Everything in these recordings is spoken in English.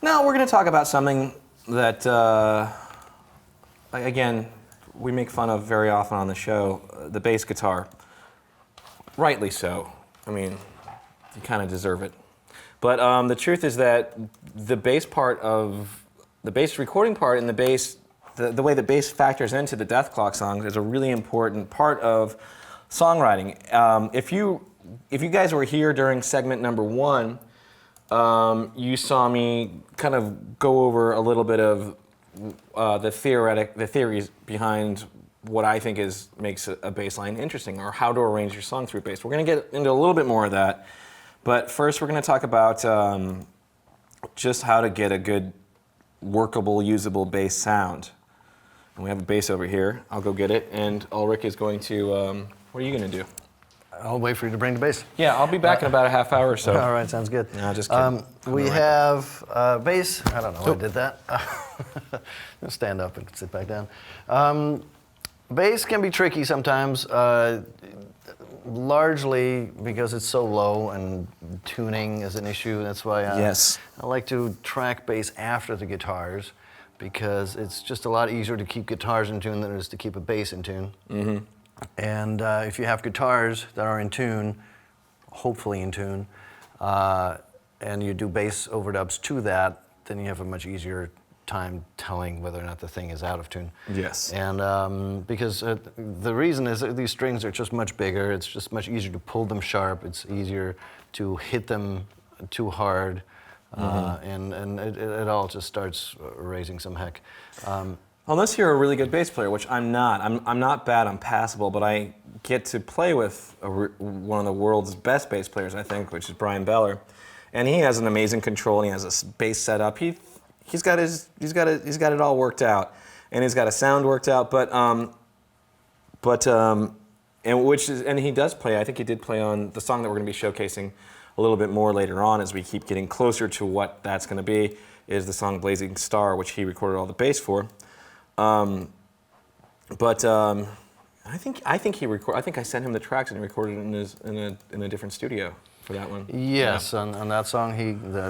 No, we're going to talk about something that, again, we make fun of very often on the show, the bass guitar. Rightly so. I mean, you kind of deserve it. But the truth is that the bass part of, the bass recording part and the bass, the way the bass factors into the Death Clock songs is a really important part of songwriting. If you guys were here during segment number 1, you saw me kind of go over a little bit of the theories behind what I think makes a bass line interesting, or how to arrange your song through bass. We're going to get into a little bit more of that, but first we're going to talk about just how to get a good, workable, usable bass sound. And we have a bass over here. I'll go get it, and Ulrich is going to. What are you going to do? I'll wait for you to bring the bass. Yeah, I'll be back in about a half hour or so. All right, sounds good. No, just kidding. We have bass. I don't know why I did that. Stand up and sit back down. Bass can be tricky sometimes, largely because it's so low and tuning is an issue. That's why I like to track bass after the guitars, because it's just a lot easier to keep guitars in tune than it is to keep a bass in tune. Mm-hmm. And if you have guitars that are in tune, hopefully in tune, and you do bass overdubs to that, then you have a much easier time telling whether or not the thing is out of tune. Yes. And because the reason is that these strings are just much bigger, it's just much easier to pull them sharp, it's easier to hit them too hard, and it all just starts raising some heck. Unless you're a really good bass player, which I'm not. I'm not bad, I'm passable, but I get to play with one of the world's best bass players, I think, which is Brian Beller. And he has an amazing control, and he has a bass setup. He's got it all worked out, and he's got a sound worked out. And he does play. I think he did play on the song that we're going to be showcasing a little bit more later on as we keep getting closer to what that's going to be. Is the song "Blazing Star," which he recorded all the bass for. I think I sent him the tracks and he recorded it in a different studio for that one. Yes, yeah. on that song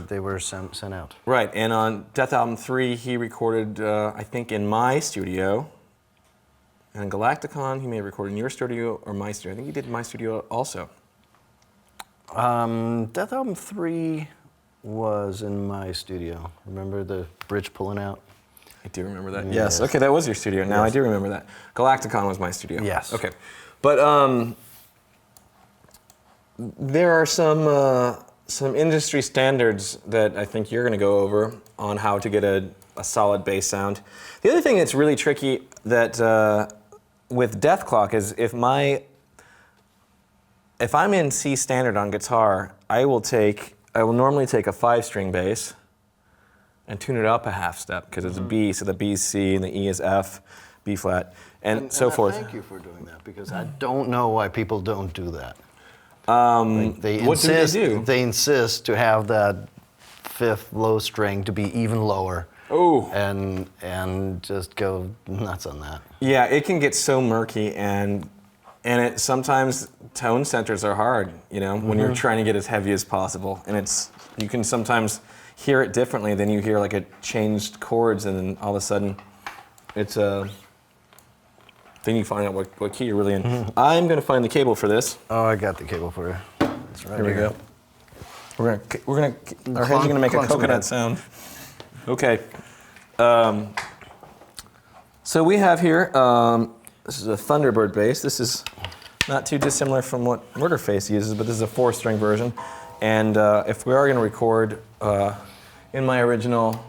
they were sent out. Right, and on Death Album 3 he recorded I think in my studio, and in Galacticon he may have recorded in your studio or my studio. I think he did in my studio also. Death Album 3 was in my studio. Remember the bridge pulling out? I do remember that. Yes. Okay, that was your studio. Now I do remember that. Galacticon was my studio. Yes. Okay. But there are some industry standards that I think you're going to go over on how to get a solid bass sound. The other thing that's really tricky that with Death Clock is if I'm in C standard on guitar, I will normally take a 5-string bass and tune it up a half step, because it's a B, so the B is C and the E is F, B flat, and so forth. Thank you for doing that, because I don't know why people don't do that. What do they do? They insist to have that 5th low string to be even lower. Oh. And just go nuts on that. Yeah, it can get so murky, and it sometimes tone centers are hard, when you're trying to get as heavy as possible, and you can sometimes hear it differently than you hear like a changed chords, and then all of a sudden then you find out what key you're really in. I'm going to find the cable for this. Oh, I got the cable for you. It's right here. Here we go. Our heads are going to make a coconut sound. Okay. So we have here, this is a Thunderbird bass. This is not too dissimilar from what Murderface uses, but this is a 4-string version. And if we are going to record in my original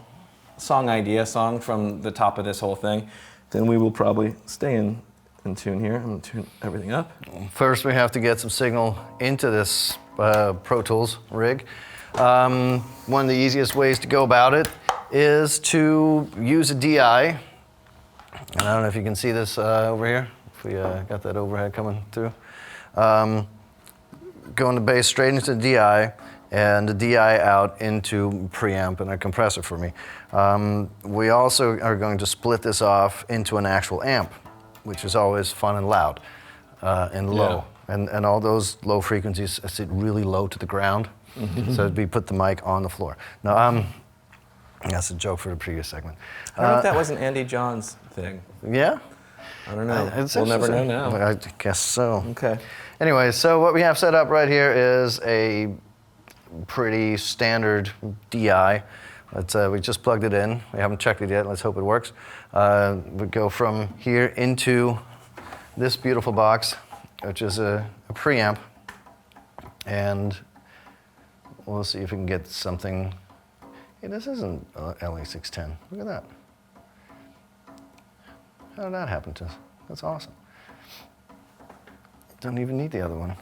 song from the top of this whole thing, then we will probably stay in tune here. I'm going to tune everything up. First, we have to get some signal into this Pro Tools rig. One of the easiest ways to go about it is to use a DI. And I don't know if you can see this over here, if we got that overhead coming through. Going the bass straight into the DI, and the DI out into preamp and a compressor for me. We also are going to split this off into an actual amp, which is always fun and loud and low. Yeah. And all those low frequencies sit really low to the ground, so we put the mic on the floor. Now, That's a joke for the previous segment. I don't know if that was an Andy Johns thing. Yeah? I don't know. It's we'll never know now. I guess so. Okay. Anyway, so what we have set up right here is a pretty standard DI. We just plugged it in. We haven't checked it yet. Let's hope it works. We go from here into this beautiful box, which is a preamp. And we'll see if we can get something. Hey, this isn't LA610. Look at that. How did that happen to us? That's awesome. Don't even need the other one.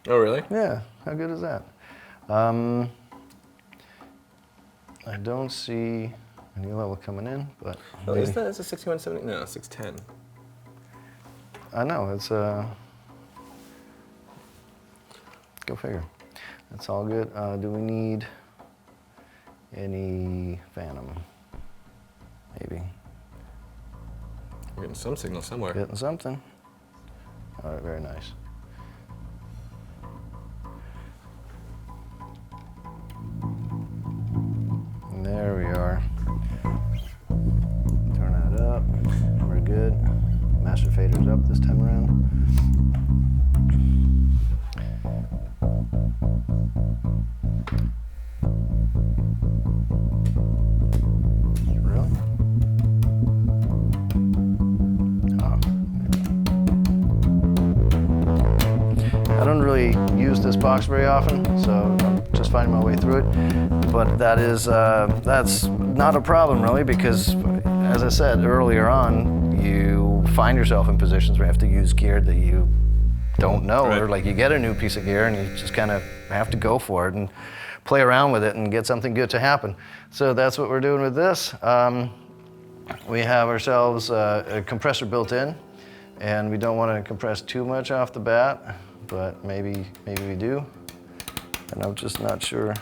Oh, really? Yeah, how good is that? I don't see any level coming in, but... Oh, is that a 6170? No, 610. I know, it's go figure. That's all good. Do we need any Phantom? Maybe. We're getting some signal somewhere. Getting something. All right, very nice. And there we are. Turn that up. We're good. Master fader's up this time around. Really? I don't really use this box very often, so I'm just finding my way through it. But that's not a problem really, because as I said earlier on, you find yourself in positions where you have to use gear that you don't know, right. Or like you get a new piece of gear and you just kind of have to go for it and play around with it and get something good to happen. So that's what we're doing with this. We have ourselves a compressor built in, and we don't want to compress too much off the bat, but maybe we do, and I'm just not sure.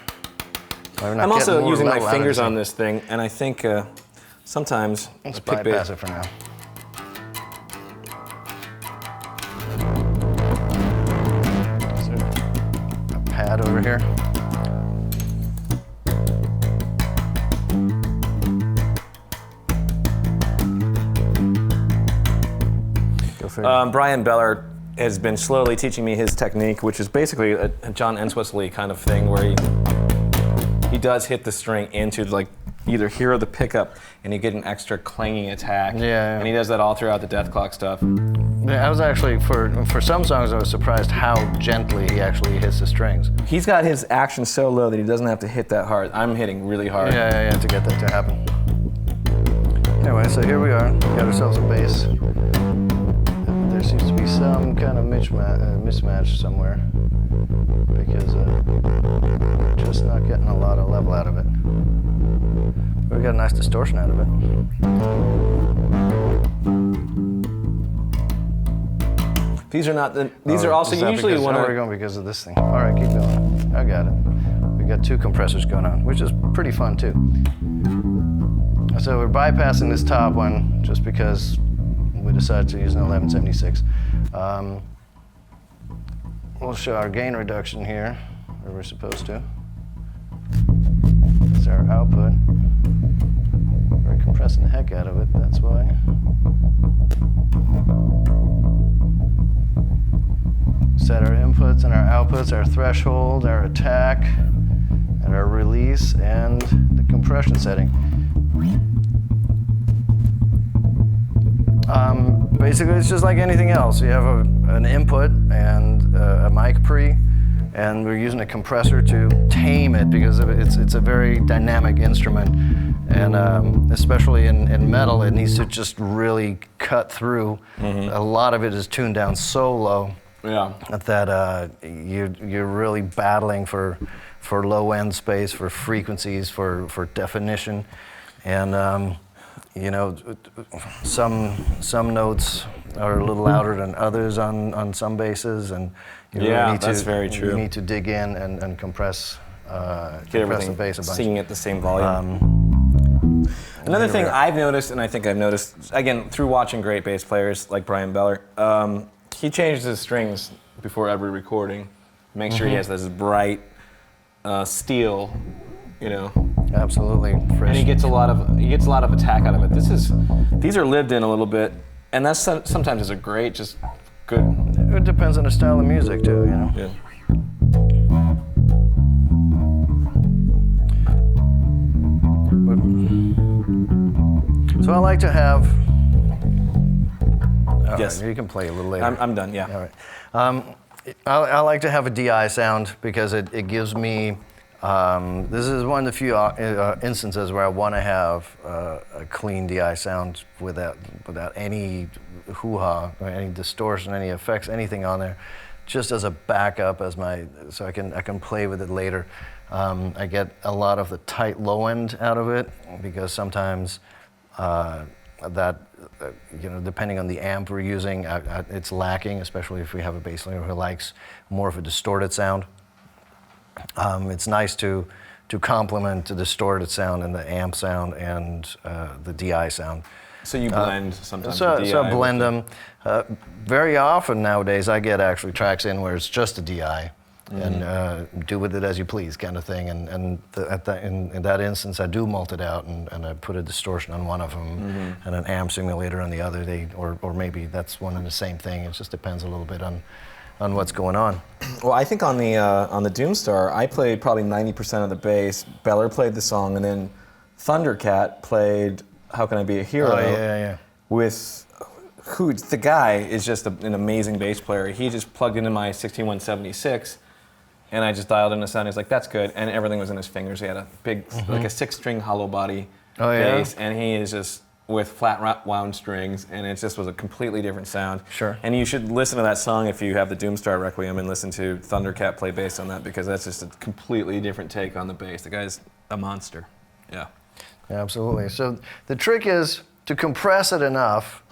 I'm also using my fingers on this thing, and I think sometimes let's bypass it for now. Is there a pad over here? Brian Beller has been slowly teaching me his technique, which is basically a John Entwistle kind of thing, where he does hit the string into like either here or the pickup, and you get an extra clanging attack. Yeah. And he does that all throughout the Death Clock stuff. Yeah, I was actually for some songs I was surprised how gently he actually hits the strings. He's got his action so low that he doesn't have to hit that hard. I'm hitting really hard. Yeah, to get that to happen. Anyway, so here we are. We got ourselves a bass. There seems to be some kind of mismatch somewhere, because we're just not getting a lot of level out of it. But we got a nice distortion out of it. These are not these are also usually one we're going because of this thing. All right, keep going. I got it. We got two compressors going on, which is pretty fun too. So we're bypassing this top one just because we decided to use an 1176. We'll show our gain reduction here, where we're supposed to. That's our output. We're compressing the heck out of it, that's why. Set our inputs and our outputs, our threshold, our attack, and our release, and the compression setting. Basically, it's just like anything else. You have an input and a mic pre, and we're using a compressor to tame it because it's a very dynamic instrument, and especially in metal, it needs to just really cut through. Mm-hmm. A lot of it is tuned down so low that you're really battling for low end space, for frequencies, for definition, and you know, some notes are a little louder than others on some basses, and you really need that's very true. You need to dig in and compress the bass a bunch. Singing at the same volume. Another thing I've noticed, and I think I've noticed again through watching great bass players like Brian Beller, he changes his strings before every recording. Make sure he has this bright steel, you know. Absolutely fresh. And he gets a lot of attack out of it. These are lived in a little bit, and that's sometimes is a great, just good. It depends on the style of music too, you know. Yeah. So I like to have. Yes. Right, you can play a little later. I'm done. Yeah. All right. I like to have a DI sound because it gives me. This is one of the few instances where I want to have a clean DI sound without any hoo-ha or any distortion, any effects, anything on there, just as a backup, so I can play with it later. I get a lot of the tight low end out of it because sometimes depending on the amp we're using, it's lacking, especially if we have a bass player who likes more of a distorted sound. It's nice to complement the distorted sound and the amp sound and the DI sound. So you blend sometimes. So the DI I blend them. Very often nowadays, I get actually tracks in where it's just a DI, and do with it as you please, kind of thing. And in that instance, I do mult it out, and I put a distortion on one of them, and an amp simulator on the other. Or maybe that's one and the same thing. It just depends a little bit on what's going on. Well, I think on the Doomstar, I played probably 90% of the bass. Beller played the song, and then Thundercat played "How Can I Be a Hero?" Oh yeah. With the guy is just an amazing bass player. He just plugged into my 16176, and I just dialed in the sound. He's like, "That's good," and everything was in his fingers. He had a big, like a 6-string hollow body bass, and he is just with flat wound strings, and it just was a completely different sound. Sure. And you should listen to that song if you have the Doomstar Requiem and listen to Thundercat play bass on that, because that's just a completely different take on the bass. The guy's a monster. Yeah. Absolutely. So the trick is to compress it enough,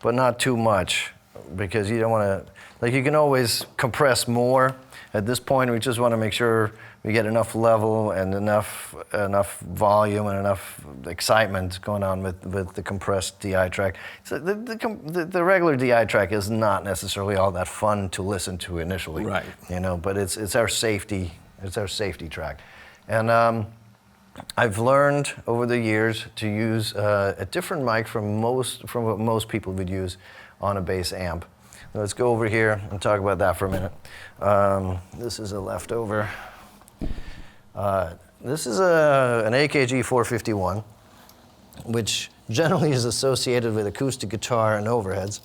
but not too much, because you don't want to, you can always compress more. At this point, we just want to make sure we get enough level and enough volume and enough excitement going on with the compressed DI track. So the regular DI track is not necessarily all that fun to listen to initially, right? But it's our safety. It's our safety track, and I've learned over the years to use a different mic from what most people would use on a bass amp. Let's go over here and talk about that for a minute. This is a leftover. This is an AKG 451, which generally is associated with acoustic guitar and overheads.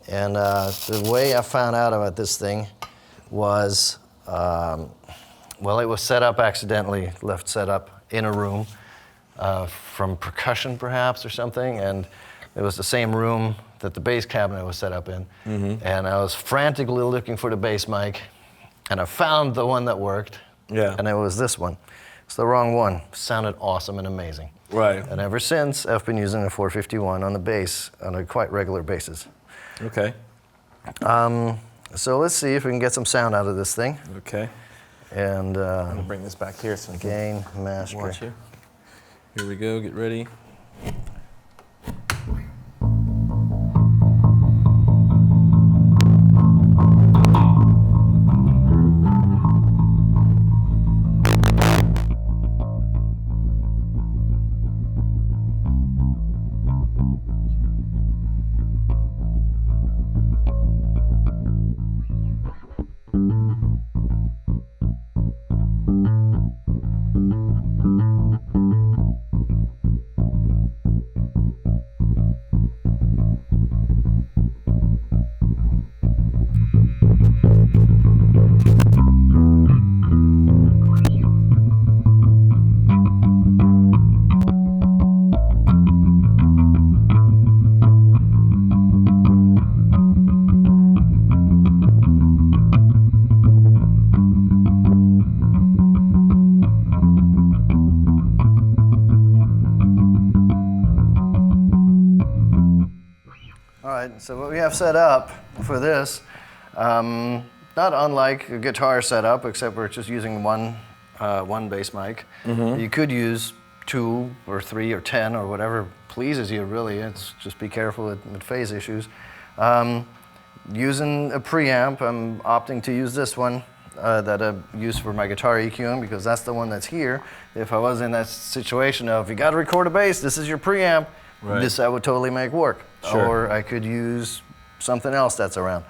And the way I found out about this thing was, it was set up accidentally, left set up in a room from percussion perhaps or something, and it was the same room that the bass cabinet was set up in. And I was frantically looking for the bass mic, and I found the one that worked. Yeah. And it was this one. It's the wrong one. Sounded awesome and amazing. Right. And ever since, I've been using a 451 on the bass on a quite regular basis. Okay. So let's see if we can get some sound out of this thing. Okay. And I'm gonna bring this back here so I can gain, master. watch you. Here we go. Get ready. So what we have set up for this, not unlike a guitar setup, except we're just using one bass mic. You could use 2 or 3 or 10 or whatever pleases you, really. It's just be careful with phase issues. Using a preamp, I'm opting to use this one. that I use for my guitar EQing, because that's the one that's here. If I was in that situation of, you got to record a bass, this is your preamp, this I would totally make work. Sure. Or I could use something else that's around.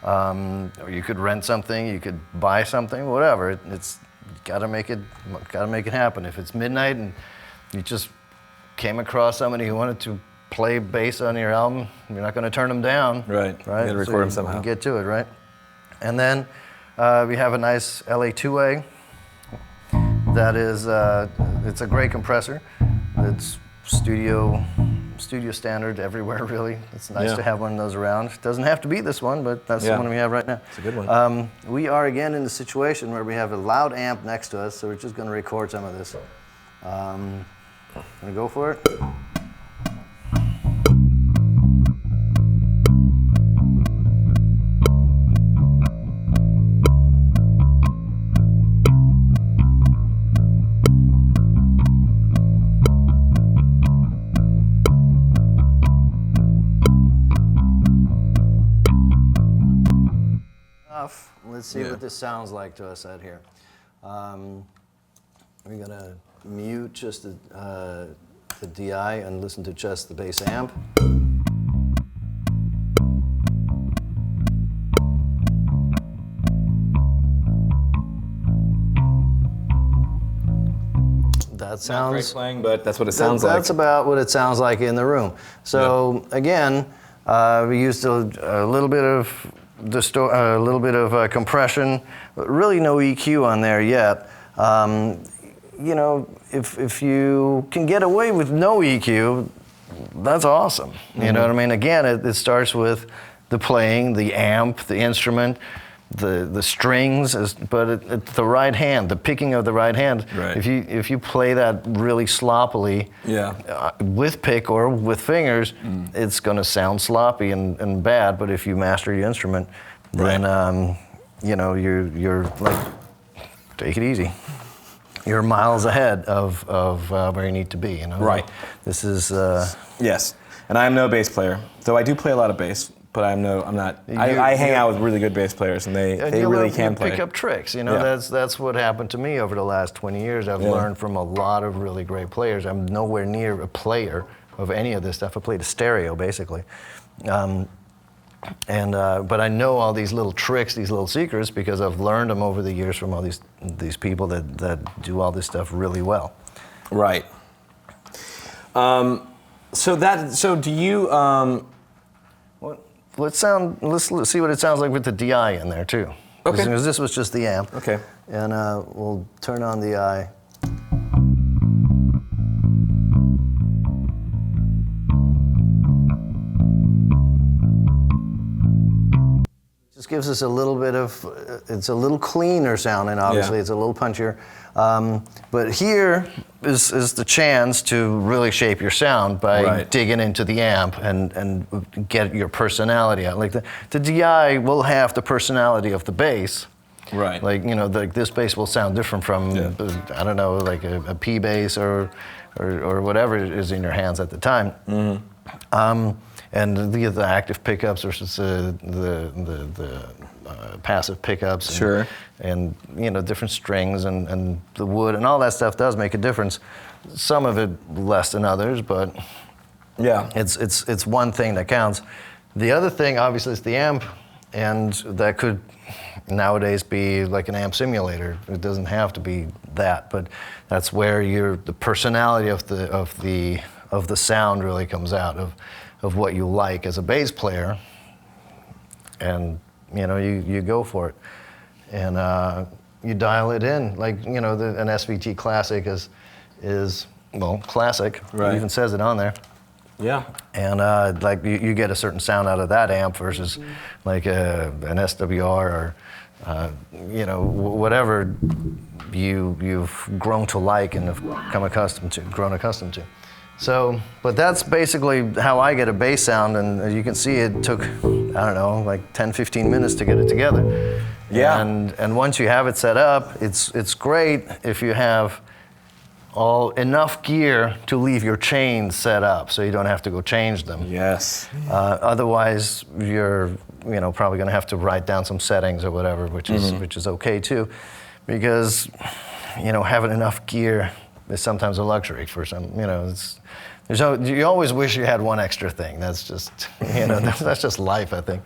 Or you could rent something, you could buy something, whatever. It's gotta make it happen. If it's midnight and you just came across somebody who wanted to play bass on your album, you're not gonna turn them down. Right. You gotta record them somehow. You get to it, right? And then we have a nice LA2A that is, it's a great compressor. It's studio standard everywhere, really. It's nice to have one of those around. It doesn't have to be this one, but that's the one we have right now. It's a good one. We are again in the situation where we have a loud amp next to us, so we're just going to record some of this. Gonna go for it? Let's see what this sounds like to us out here. We're gonna mute just the DI and listen to just the bass amp. That sounds not great playing, but that's what it sounds like. That's about what it sounds like in the room. So again, we used a little bit of compression, but really no EQ on there yet. You know, if you can get away with no EQ, that's awesome. You know what I mean? Again, it starts with the playing, the amp, the instrument, the strings, but at the right hand, the picking of the right hand. Right. If you play that really sloppily, with pick or with fingers, it's going to sound sloppy and bad. But if you master your instrument, then you know you're like, take it easy. You're miles ahead of where you need to be. You know. Right. This is yes, and I am no bass player, though I do play a lot of bass. But I'm not. I hang out with really good bass players, and they really can play. Pick up tricks. You know, that's what happened to me over the last 20 years. I've learned from a lot of really great players. I'm nowhere near a player of any of this stuff. I played a stereo basically, but I know all these little tricks, these little secrets, because I've learned them over the years from all these people that do all this stuff really well. Right. So do you? Let's see what it sounds like with the DI in there too. Okay. Because this was just the amp. Okay. And we'll turn on the I. Just gives us a little bit of, it's a little cleaner sounding, obviously. It's a little punchier. But here is the chance to really shape your sound by digging into the amp and get your personality out. Like the DI will have the personality of the bass. Right. Like, you know, this bass will sound different from, I don't know, like a P bass or whatever is in your hands at the time. And the active pickups versus the passive pickups, and you know, different strings and the wood and all that stuff does make a difference. Some of it less than others, but it's one thing that counts. The other thing, obviously, is the amp, and that could nowadays be like an amp simulator. It doesn't have to be that, but that's where the personality of the sound really comes out of what you like as a bass player, and you know, you go for it, and you dial it in. Like, you know, an SVT Classic is well, classic. It even says it on there. Yeah. And like you get a certain sound out of that amp versus like an SWR or you know, whatever you've grown to like and have grown accustomed to. So, but that's basically how I get a bass sound, and as you can see, it took, I don't know, like 10, 15 minutes to get it together. Yeah. And once you have it set up, it's great if you have enough gear to leave your chains set up, so you don't have to go change them. Yes. Otherwise, you're probably going to have to write down some settings or whatever, which is okay too, because having enough gear is sometimes a luxury for some. You always wish you had one extra thing. That's just that's just life, I think.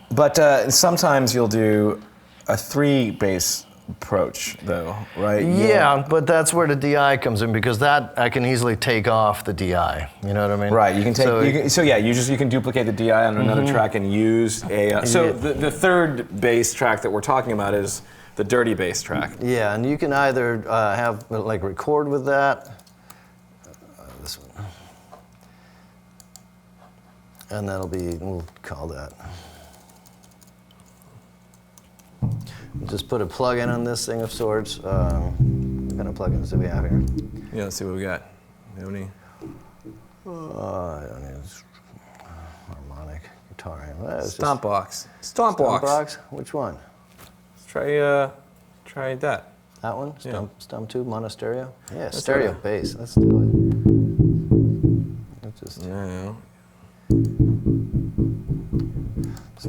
But sometimes you'll do a 3 bass approach, though, right? Yeah, but that's where the DI comes in, because that I can easily take off the DI. You know what I mean? Right. You can take. You can duplicate the DI on another track and use a. The third bass track that we're talking about is the dirty bass track. Yeah, and you can either have record with that. This one. And we'll call that. Just put a plug-in on this thing of sorts. What kind of plugins do we have here? Yeah, let's see what we got. Do you have any? I don't know. Harmonic guitar. Stomp box. Stomp box. Which one? Let's try that. That one? Stomp tube, mono stereo? Yeah, That's stereo right. bass. Let's do it.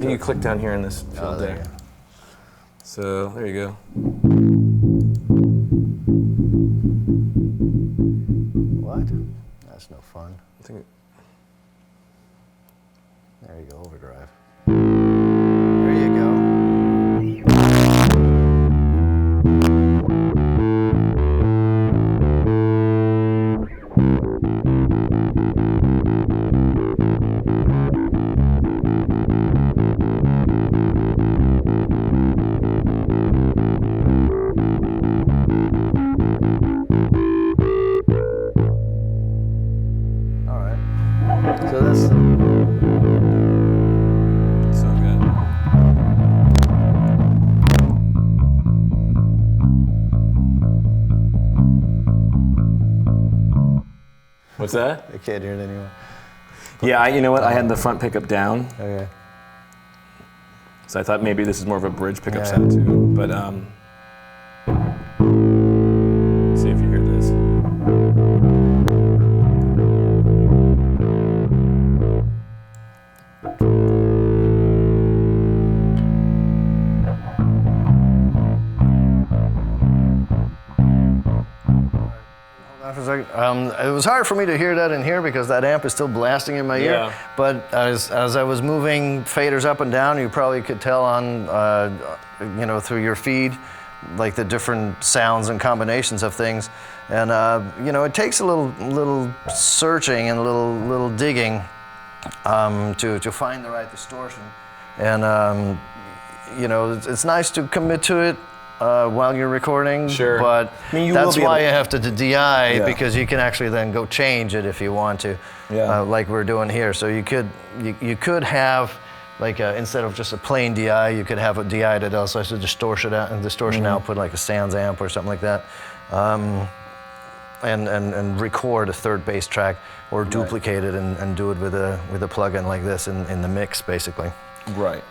You click down here in this field there. So there you go. What? That's no fun. I think There you go, overdrive. There you go. All right. So that's so good. What's that? I can't hear it anymore. Yeah, you know what? I had the front pickup down, Okay. so I thought maybe this is more of a bridge pickup Yeah. sound too. But see if you hear this. It was hard for me to hear that in here because that amp is still blasting in my ear. Yeah. But as I was moving faders up and down, you probably could tell on, through your feed, like the different sounds and combinations of things. And it takes a little searching and a little digging to find the right distortion. And it's nice to commit to it while you're recording. Sure. But you that's will be why able- you have to DI, Yeah. because you can actually then go change it if you want to, Yeah. like we're doing here. So you could have, instead of just a plain DI, you could have a DI that also has a distortion output, like a Sans amp or something like that, and record a third bass track, or duplicate it and do it with a plugin like this in the mix, basically. Right.